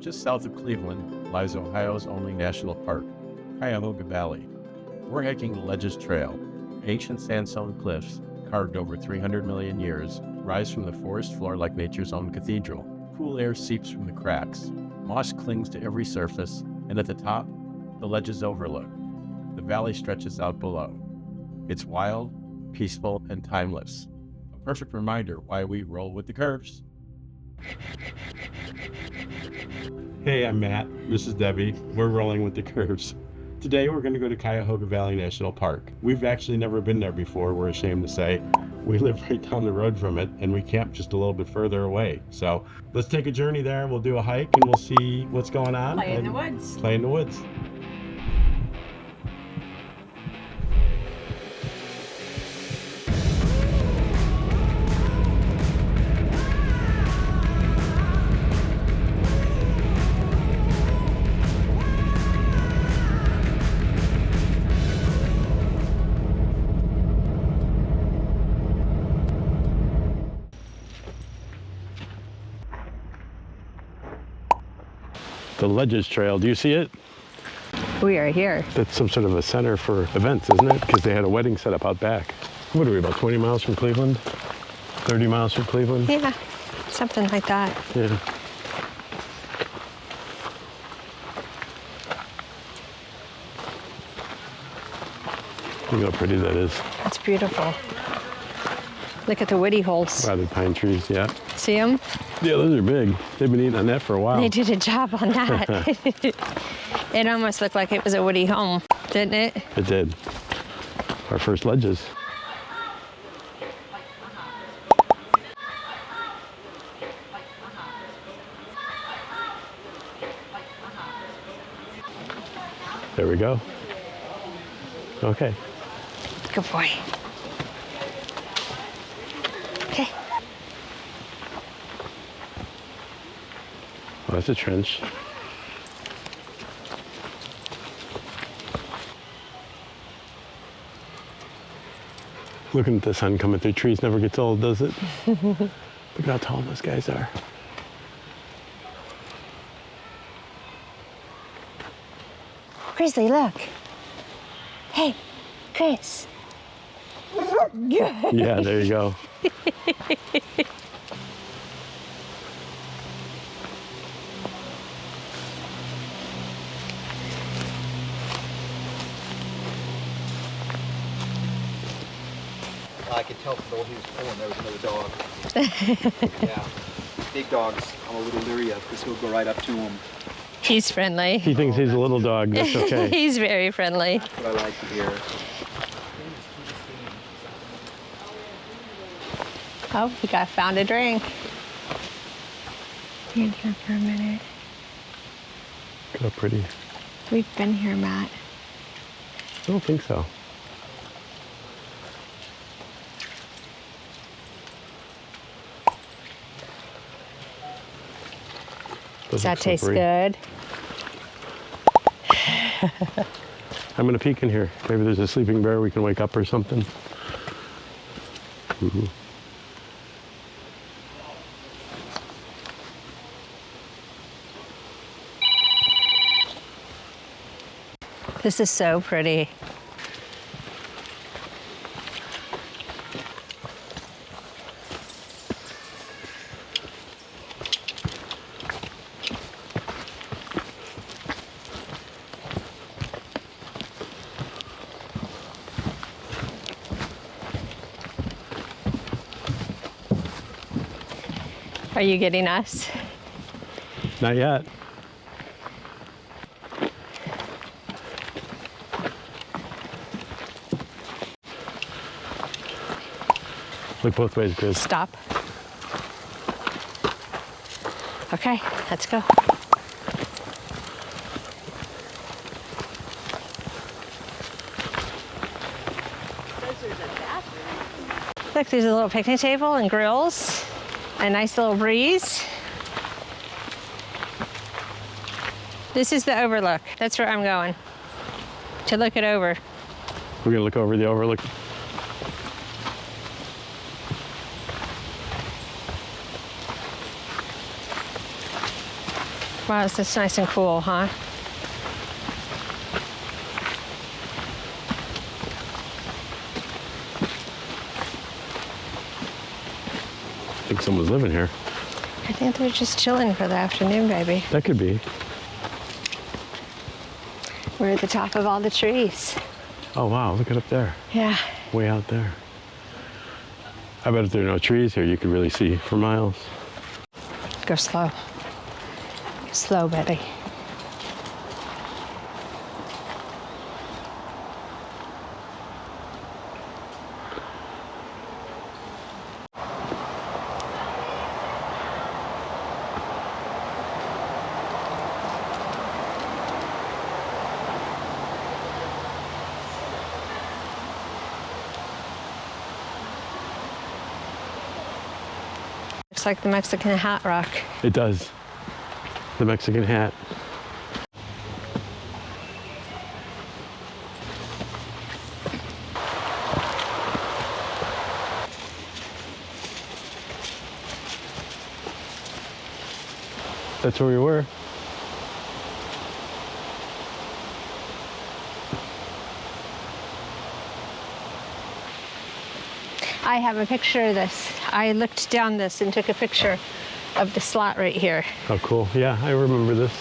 Just south of Cleveland lies Ohio's only national park, Cuyahoga Valley. We're hiking the Ledges Trail. Ancient sandstone cliffs, carved over 300 million years, rise from the forest floor like nature's own cathedral. Cool air seeps from the cracks. Moss clings to every surface, and at the top, the Ledges Overlook. The valley stretches out below. It's wild, peaceful, and timeless. A perfect reminder why we roll with the curves. Hey, I'm Matt. This is Debbie. We're rolling with the curves. Today we're going to go to Cuyahoga Valley National Park. We've actually never been there before, we're ashamed to say. We live right down the road from it, and we camp just a little bit further away. So let's take a journey there. We'll do a hike, and we'll see what's going on. Play in the woods. Play in the woods. The Ledges Trail, do you see it? We are here. That's some sort of a center for events, isn't it? Because they had a wedding set up out back. What are we, about 20 miles from Cleveland? 30 miles from Cleveland? Yeah, something like that. Yeah. Look how pretty that is. It's beautiful. Look at the woody holes. Rotted pine trees, yeah. See them? Yeah, those are big. They've been eating on that for a while. They did a job on that. It almost looked like it was a woody home, didn't it? It did. Our first ledges. There we go. Okay. Good boy. Okay. Oh, that's a trench. Looking at the sun coming through trees never gets old, does it? Look at how tall those guys are. Grizzly, look. Hey, Chris. Yeah, there you go. I could tell from the way he was pulling there was another dog. Yeah. Big dogs, I'm a little leery of because he'll go right up to him. He's friendly. He thinks he's a little dog, that's okay. He's very friendly. That's what I like to hear. Oh, we found a drink. Be in here for a minute. Look how pretty. We've been here, Matt. I don't think so. Does that taste slippery. good? I'm gonna peek in here. Maybe there's a sleeping bear we can wake up or something. Ooh. This is so pretty. Are you getting us? Not yet. Look both ways, Grizz. Stop. Okay, let's go. Look, there's a little picnic table and grills. A nice little breeze. This is the overlook. That's where I'm going, to look it over. We're gonna look over the overlook. Wow, it's just nice and cool, huh? I think someone's living here. I think they're just chilling for the afternoon, baby. That could be. We're at the top of all the trees. Oh wow, look at up there. Yeah. Way out there. I bet if there are no trees here, you could really see for miles. Go slow. Slow, baby. Looks like the Mexican Hat Rock. It does. The Mexican hat. That's where we were. I have a picture of this. I looked down this and took a picture of the slot right here. Oh, cool. Yeah, I remember this.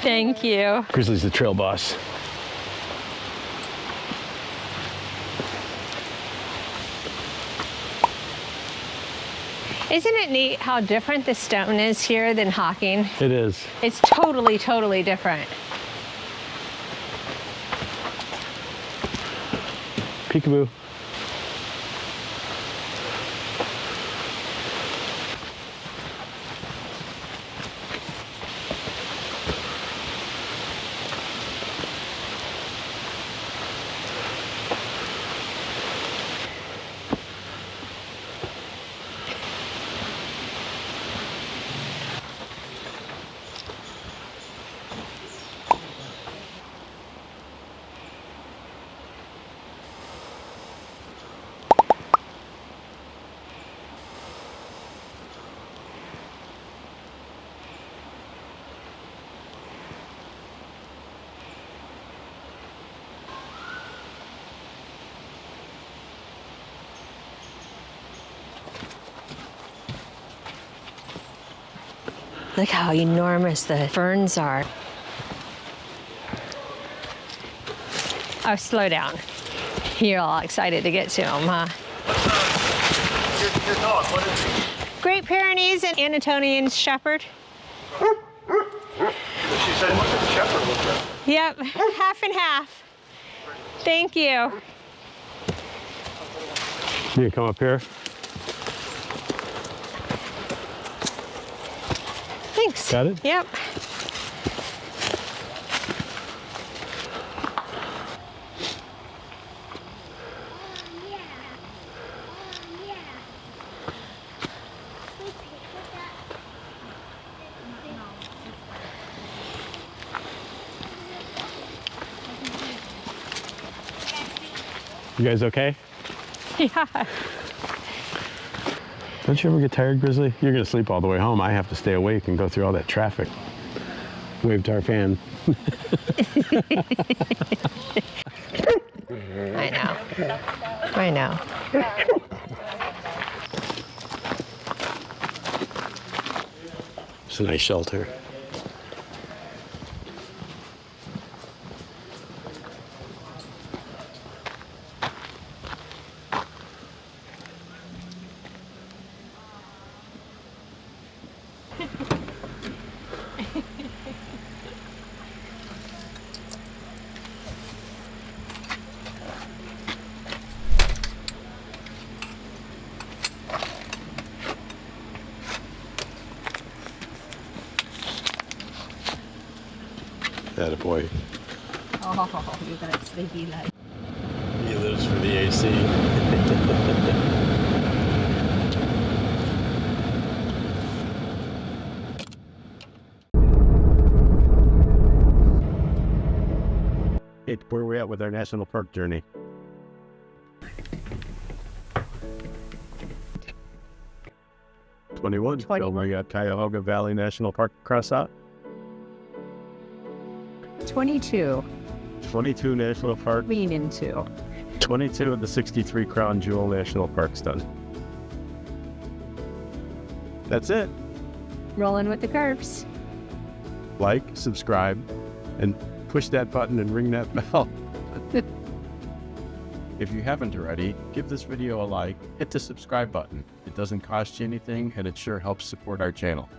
Thank you. Grizzly's the trail boss. Isn't it neat how different the stone is here than Hocking? It is. It's totally, totally different. Peekaboo. Look how enormous the ferns are. Oh, slow down. You're all excited to get to them, huh? Your dog, what is it? Great Pyrenees and Anatolian Shepherd. She said, what's a shepherd look like? Yep, half and half. Thank you. You come up here. Thanks. Got it? Yep. You guys okay? Yeah. Don't you ever get tired, Grizzly? You're gonna sleep all the way home. I have to stay awake and go through all that traffic. Wave to our fan. I know. I know. It's a nice shelter. Attaboy. Oh, you're gonna sleepy like. He lives for the AC. right, where are we at with our national park journey? '21. 20. So we got Cuyahoga Valley National Park across that. 22. 22 national park. Lean into. 22 of the 63 Crown Jewel National Parks done. That's it. Rolling with the curves. Like, subscribe, and push that button and ring that bell. If you haven't already, give this video a like, hit the subscribe button. It doesn't cost you anything and it sure helps support our channel.